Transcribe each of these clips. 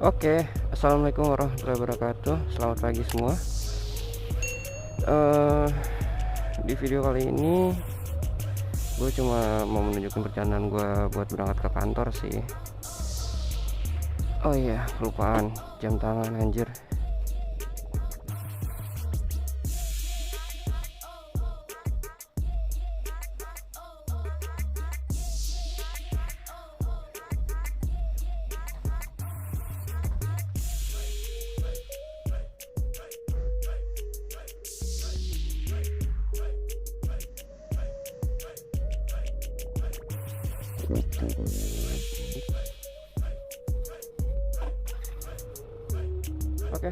Oke, assalamualaikum warahmatullahi wabarakatuh. Selamat pagi semua. Eh, di video kali ini gue cuma mau menunjukkan perjalanan gue buat berangkat ke kantor sih. Oh iya, kelupaan jam tangan anjir. Oke.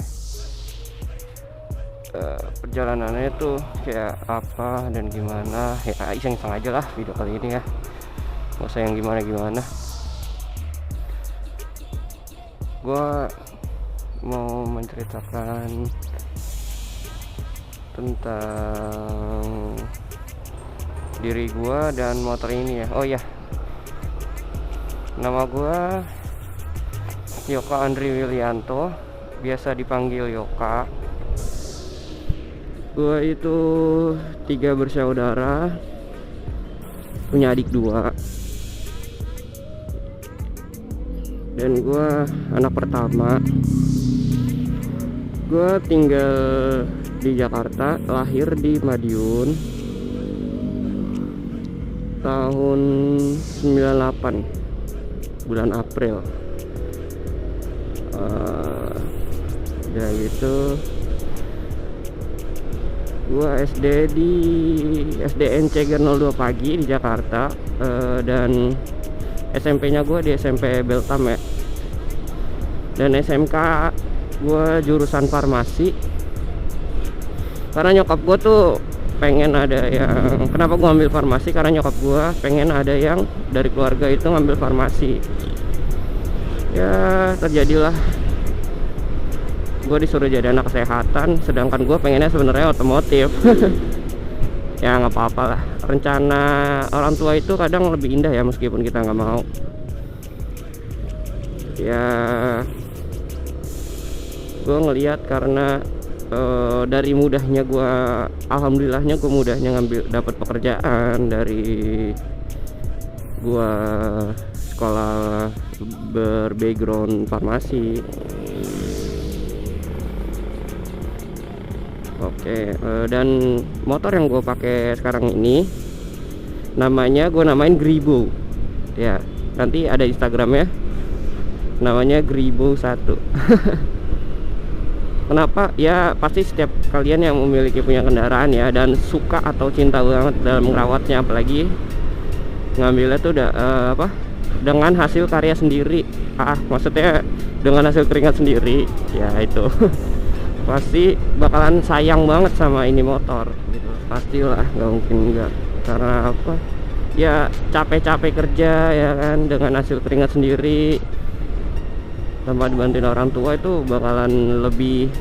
Perjalanannya tuh kayak apa dan gimana ya, iseng-iseng aja lah video kali ini ya, nggak usah yang gimana-gimana. Gue mau menceritakan tentang diri gue dan motor ini ya. Oh ya, nama gue Yoka Andri Willianto, biasa dipanggil Yoka. Gue itu 3 bersaudara, punya adik 2, dan gue anak pertama. Gue tinggal di Jakarta, lahir di Madiun tahun 98 bulan April. Ya gitu, gua SD di SDN Ceger 02 Pagi di Jakarta, dan SMP-nya gua di SMP Beltam ya. Dan SMK gua jurusan farmasi. Karena nyokap gua tuh pengen ada yang, kenapa gua ambil farmasi, karena nyokap gua pengen ada yang dari keluarga itu ngambil farmasi. Ya terjadilah gue disuruh jadi anak kesehatan, sedangkan gue pengennya sebenarnya otomotif. Ya nggak apa-apa lah, rencana orang tua itu kadang lebih indah ya meskipun kita nggak mau. Ya gue ngelihat karena dari mudahnya gue, alhamdulillahnya gue mudahnya ngambil dapat pekerjaan dari gue sekolah berbackground farmasi. Oke, dan motor yang gue pakai sekarang ini namanya, gue namain Gribo ya, nanti ada Instagramnya, namanya Gribo 1. Kenapa? Ya pasti setiap kalian yang memiliki punya kendaraan ya, dan suka atau cinta banget dalam merawatnya, apalagi ngambilnya tuh udah dengan hasil karya sendiri, maksudnya dengan hasil keringat sendiri ya, itu pasti bakalan sayang banget sama ini motor gitu. Pastilah, nggak mungkin enggak. Karena apa ya, capek-capek kerja ya kan, dengan hasil keringat sendiri tanpa dibantuin orang tua, itu bakalan lebih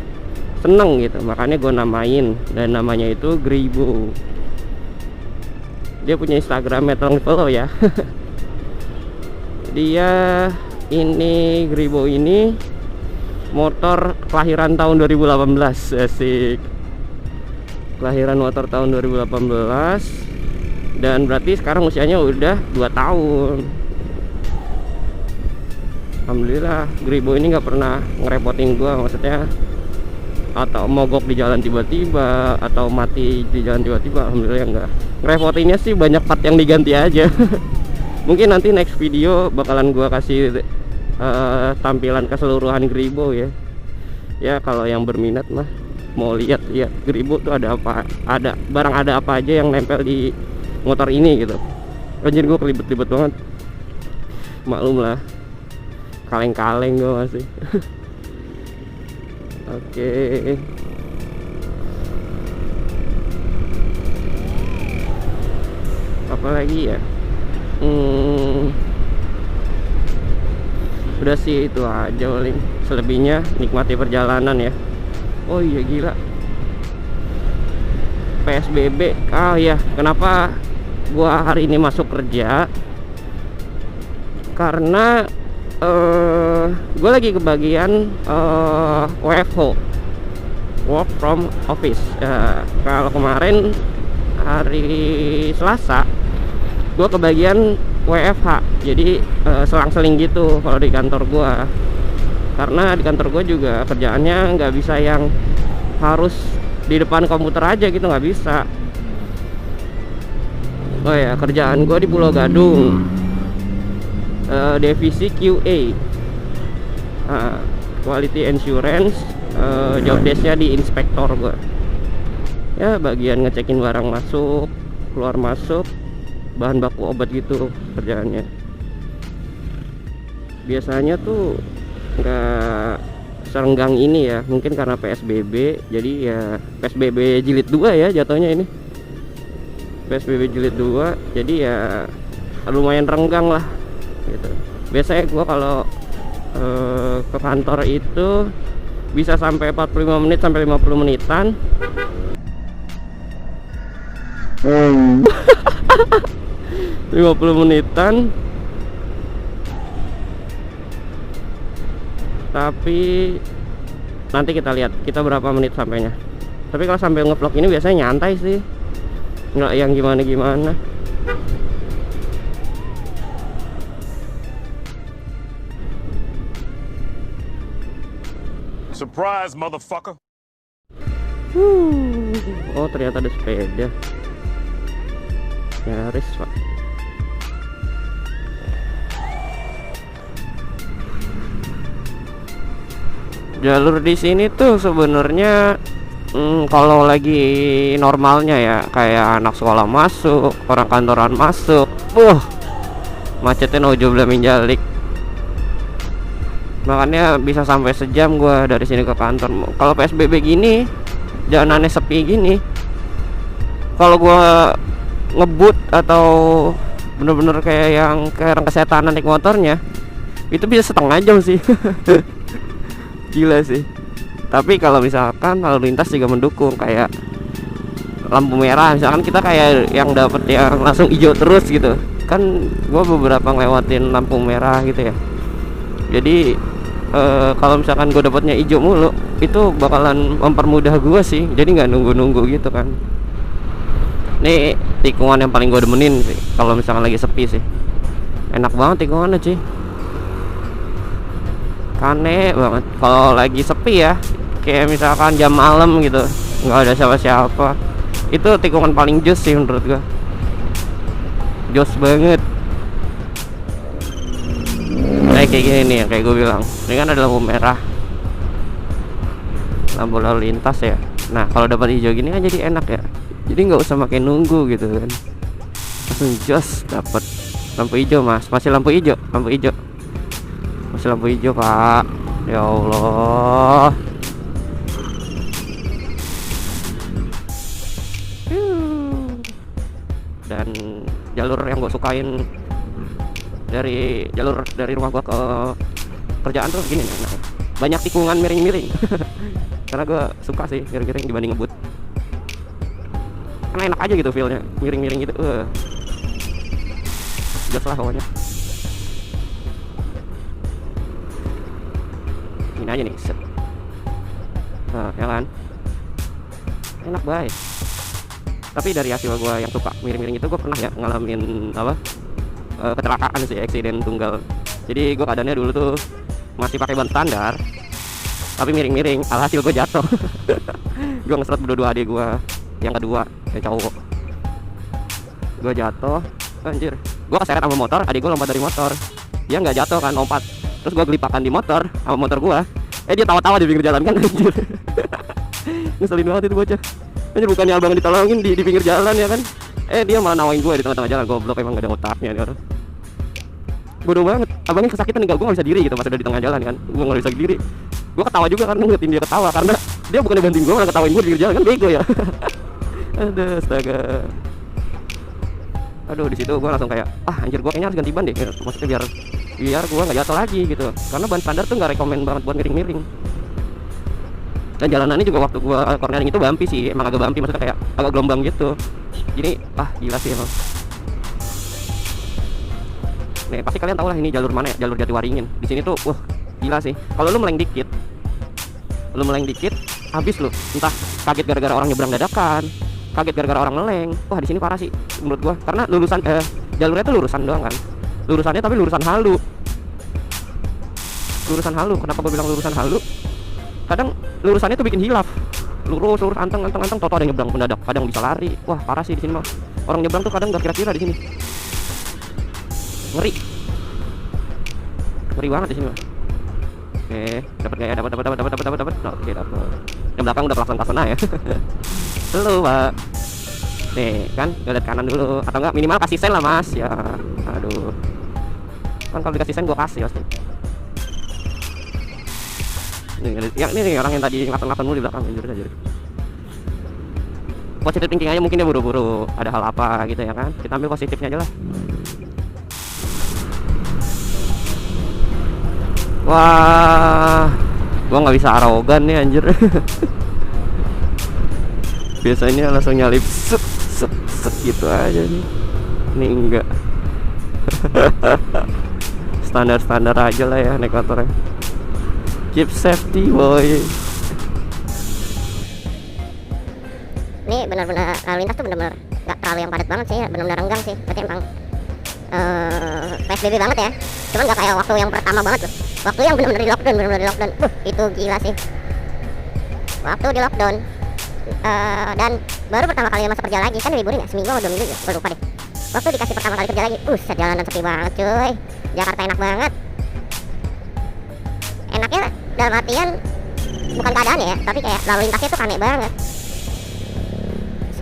seneng gitu. Makanya gue namain, dan namanya itu Gribo. Dia punya Instagramnya, tolong follow ya. Dia ini, Gribo ini motor kelahiran tahun 2018, asik. Kelahiran motor tahun 2018, dan berarti sekarang usianya udah 2 tahun. Alhamdulillah, Gribo ini nggak pernah ngerepotin gua, maksudnya atau mogok di jalan tiba-tiba atau mati di jalan tiba-tiba. Alhamdulillah enggak. Ngerepotinnya sih banyak part yang diganti aja. Mungkin nanti next video bakalan gua kasih tampilan keseluruhan Gribo ya. Ya kalau yang berminat mah mau lihat Gribo tuh ada apa, ada barang, ada apa aja yang nempel di motor ini gitu. Anjir, gue kelibet-libet banget, maklum lah, kaleng-kaleng gue masih. Oke. Apa lagi ya, udah sih itu aja paling, selebihnya nikmati perjalanan ya. Oh iya, gila, PSBB. Oh ya, kenapa gua hari ini masuk kerja? Karena gue lagi kebagian WFO, work from office. Kalau kemarin hari Selasa gue kebagian WFH, jadi selang-seling gitu kalau di kantor gue, karena di kantor gue juga kerjaannya nggak bisa yang harus di depan komputer aja gitu, nggak bisa. Oh ya, kerjaan gue di Pulau Gadung, divisi QA, quality assurance. Job desk-nya di inspektor gue, ya bagian ngecekin barang masuk keluar masuk, bahan baku obat gitu kerjaannya. Biasanya tuh nggak serenggang ini ya, mungkin karena PSBB, jadi ya PSBB jilid 2 ya jatuhnya ini, PSBB jilid 2, jadi ya lumayan renggang lah gitu. Biasanya gua kalau ke kantor itu bisa sampai 45 menit sampai 50 menitan. 50 menitan. Tapi nanti kita lihat kita berapa menit sampainya. Tapi kalau sambil ngevlog ini biasanya nyantai sih, nggak yang gimana-gimana. Surprise, motherfucker. Oh, ternyata ada sepeda. Nyaris, Pak. Jalur di sini tuh sebenarnya kalau lagi normalnya ya, kayak anak sekolah masuk, orang kantoran masuk, macetnya nojo bela minjalik. Makanya bisa sampai sejam gua dari sini ke kantor. Kalau PSBB gini, jalanannya sepi gini, kalau gua ngebut atau bener-bener kayak yang kayak kesetanan naik motornya, itu bisa setengah jam sih. Gila sih. Tapi kalau misalkan lalu lintas juga mendukung, kayak lampu merah misalkan kita kayak yang dapet yang langsung hijau terus gitu kan. Gua beberapa ngelewatin lampu merah gitu ya, jadi kalau misalkan gue dapatnya hijau mulu, itu bakalan mempermudah gue sih, jadi nggak nunggu-nunggu gitu kan. Ini tikungan yang paling gue demenin sih kalau misalkan lagi sepi sih, enak banget tikungannya sih, kane banget. Kalau lagi sepi ya, kayak misalkan jam malam gitu, nggak ada siapa-siapa, itu tikungan paling jos sih menurut gue, jos banget. Kayak gini nih, kayak gue bilang, ini kan ada lampu merah, lampu lalu lintas ya. Nah kalau dapat hijau gini kan jadi enak ya, jadi nggak usah makin nunggu gitu kan, langsung jos dapat lampu hijau. Mas, masih lampu hijau, masih lampu hijau Pak. Ya Allah. Dan jalur yang gue sukain dari rumah gua ke kerjaan tuh gini nih, nah, banyak tikungan miring-miring. Karena gua suka sih miring-miring dibanding ngebut, karena enak aja gitu feelnya miring-miring gitu. Jelas lah pokoknya. Ini aja nih, set. Nah, ya kan enak baik. Tapi dari hasil gua yang suka miring-miring itu, gua pernah ya ngalamin kecelakaan sih, eksiden tunggal. Jadi gue keadaannya dulu tuh masih pakai ban standar, tapi miring-miring, alhasil gue jatuh. Gue ngeseret berdua adik gue yang kedua, yang cowok. Gue jatuh, anjir. Gue keseret sama motor, adik gue lompat dari motor. Dia nggak jatuh kan, lompat. Terus gue gelipakan di motor sama motor gue. Dia tawa-tawa di pinggir jalan kan, anjir. Ngeselin banget itu bocah. Anjir, bukannya abang ditolongin di pinggir jalan ya kan, dia malah nawain gue di tengah-tengah jalan. Goblok, emang gak ada otaknya nih orang. Bodoh banget, abangnya kesakitan, gue gak bisa diri gitu pas udah di tengah jalan kan. Gue gak bisa diri, gue ketawa juga karena ngeliatin dia ketawa, karena dia bukan banting gue, malah ketawain gue di pinggir jalan kan, bego ya. Aduh, astaga. Aduh, di situ gue langsung kayak, anjir, gue kayaknya harus ganti ban deh, maksudnya biar gue gak jatuh lagi gitu, karena ban standar tuh gak rekomen banget buat miring-miring. Dan jalanannya juga waktu gue cornering itu bumpy sih, emang agak bumpy, maksudnya kayak agak gelombang gitu. Jadi gila sih emang. Nih pasti kalian tahu lah ini jalur mana ya, jalur Jatiwaringin. Di sini tuh, wah gila sih. Kalau lu meleng dikit, habis lu. Entah kaget gara-gara orang nyebrang dadakan, kaget gara-gara orang meleng. Wah di sini parah sih menurut gua. Karena jalurnya tuh lurusan doang kan. Lurusannya tapi lurusan halu. Kenapa gua bilang lurusan halu? Kadang lurusannya tuh bikin hilaf. Lurus anteng, toto ada yang nyebrang mendadak. Kadang bisa lari. Wah parah sih di sini mah. Orang nyebrang tuh kadang nggak kira-kira di sini. Ngeri banget di sini mah. Oke, dapat gak ya? Dapat. Oke, dapat. Yang belakang udah pelaksanaan kasana ya. Halo, Pak. Nih, kan lihat kanan dulu atau enggak minimal kasih sen lah, Mas. Ya, aduh. Kan kalau dikasih sen gua kasih pasti. Nih, orang yang tadi ngelaton dulu di belakang anjir. Positif thinking aja, mungkin dia buru-buru ada hal apa gitu ya kan. Kita ambil positifnya aja lah. Wah, gua nggak bisa arogan nih anjir. Biasanya langsung nyalip set gitu aja nih. Ini enggak. Standar aja lah ya naik motornya. Keep safety boy. Ini benar-benar lalu lintas tuh benar-benar nggak terlalu yang padat banget sih ya, benar-benar renggang sih. Berarti emang PSBB banget ya. Cuman nggak kayak waktu yang pertama banget loh. Waktu yang benar-benar di lockdown, itu gila sih. Waktu di lockdown dan baru pertama kali masa kerja lagi, kan liburin ya seminggu atau 2 minggu ya, gue lupa deh. Waktu dikasih pertama kali kerja lagi, jalanan sepi banget cuy. Jakarta enak banget. Enaknya dalam artian bukan keadaannya ya, tapi kayak lalu lintasnya tuh aneh banget.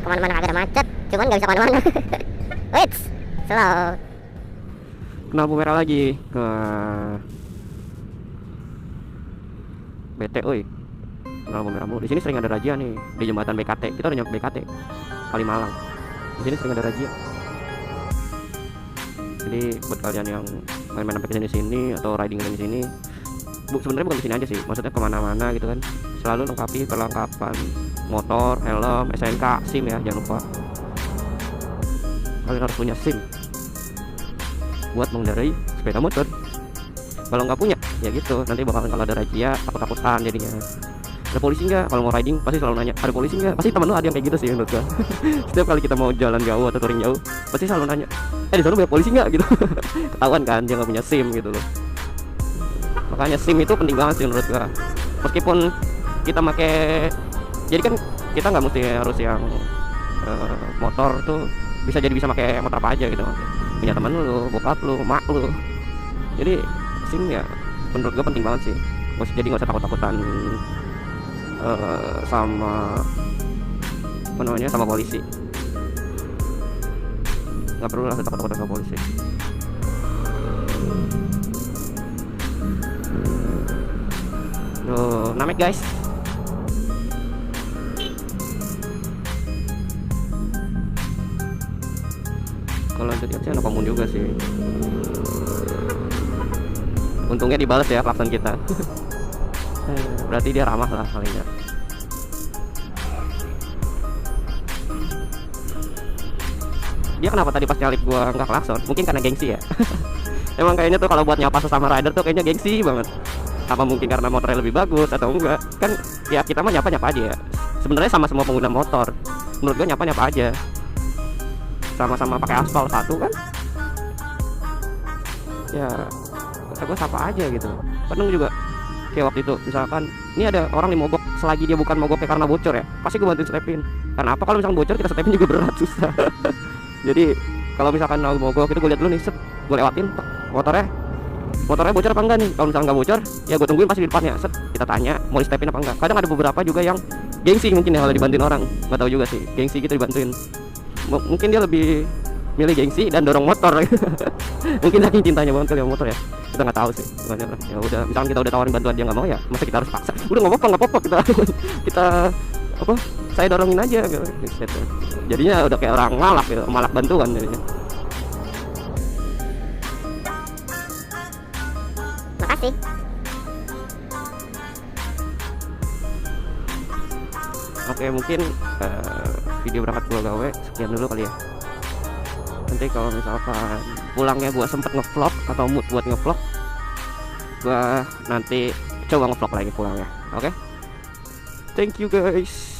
Kemana-mana agak ada macet, cuman nggak bisa kemana-mana. Wait, slow. Lampu merah lagi. Bete, oi. Lampu merah mulu. Di sini sering ada razia nih di jembatan BKT. Kita udah nyampe BKT Kalimalang. Di sini sering ada razia. Jadi buat kalian yang main-main sampai sini atau riding di sini, sebenarnya bukan di sini aja sih. Maksudnya kemana-mana gitu kan. Selalu lengkapi perlengkapan motor, helm, SNK, SIM ya, jangan lupa. Kalian harus punya SIM buat mengendarai sepeda motor. Kalau nggak punya, ya gitu. Nanti bakalan kalau ada razia, takut-takutan jadinya. Ada polisi nggak? Kalau mau riding pasti selalu nanya, ada polisi nggak? Pasti temen lu ada yang kayak gitu sih menurut gua. Setiap kali kita mau jalan jauh atau touring jauh, pasti selalu nanya, di sana banyak polisi nggak gitu. Ketahuan kan dia nggak punya SIM gitu loh. Makanya SIM itu penting banget sih menurut gua. Meskipun kita pakai, jadi kan kita nggak mesti harus yang motor tuh, bisa pakai motor apa aja gitu. Punya teman lu, bokap lu, mak lu. Jadi SIM ya menurut gue penting banget sih. Jadi nggak usah takut-takutan sama sama polisi. Nggak perlu lah takut-takutan sama polisi. Tuh, namek guys. Kalau lanjut sih anak komun juga sih. Untungnya dibalas ya klakson kita. Berarti dia ramah lah palingnya. Dia kenapa tadi pas nyalip gua nggak klakson? Mungkin karena gengsi ya. Emang kayaknya tuh kalau buat nyapa sesama rider tuh kayaknya gengsi banget. Apa mungkin karena motornya lebih bagus atau enggak? Kan ya kita mah nyapa aja ya. Sebenarnya sama semua pengguna motor. Menurut gua nyapa aja. Sama-sama pakai aspal satu kan, ya gue sapa aja gitu. Kadang juga kayak waktu itu misalkan ini ada orang yang mogok, selagi dia bukan mogoknya karena bocor ya, pasti gue bantuin stepin. Karena apa, kalau misalkan bocor kita stepin juga berat, susah. Jadi kalau misalkan mau mogok itu gue lihat dulu nih, gue lewatin motornya bocor apa enggak nih. Kalau misalkan nggak bocor ya gue tungguin pasti di depannya, kita tanya mau di stepin apa enggak. Kadang ada beberapa juga yang gengsi mungkin ya kalau dibantuin orang, nggak tahu juga sih, gengsi gitu dibantuin. Mungkin dia lebih milih gengsi dan dorong motor. Mungkin saking cintanya banget kali sama motor ya, kita nggak tahu sih. Ya udah, misalkan kita udah tawarin bantuan dia nggak mau, ya masa kita harus paksa? Udah nggak apa-apa kita apa, saya dorongin aja gitu. Jadinya udah kayak orang malak gitu, malak bantuan jadinya. Makasih. Oke, mungkin video berangkat pulau gawe sekian dulu kali ya. Nanti kalau misalkan pulangnya gue sempet ngevlog atau mood buat ngevlog, gue nanti coba ngevlog lagi pulangnya. Oke? Thank you guys.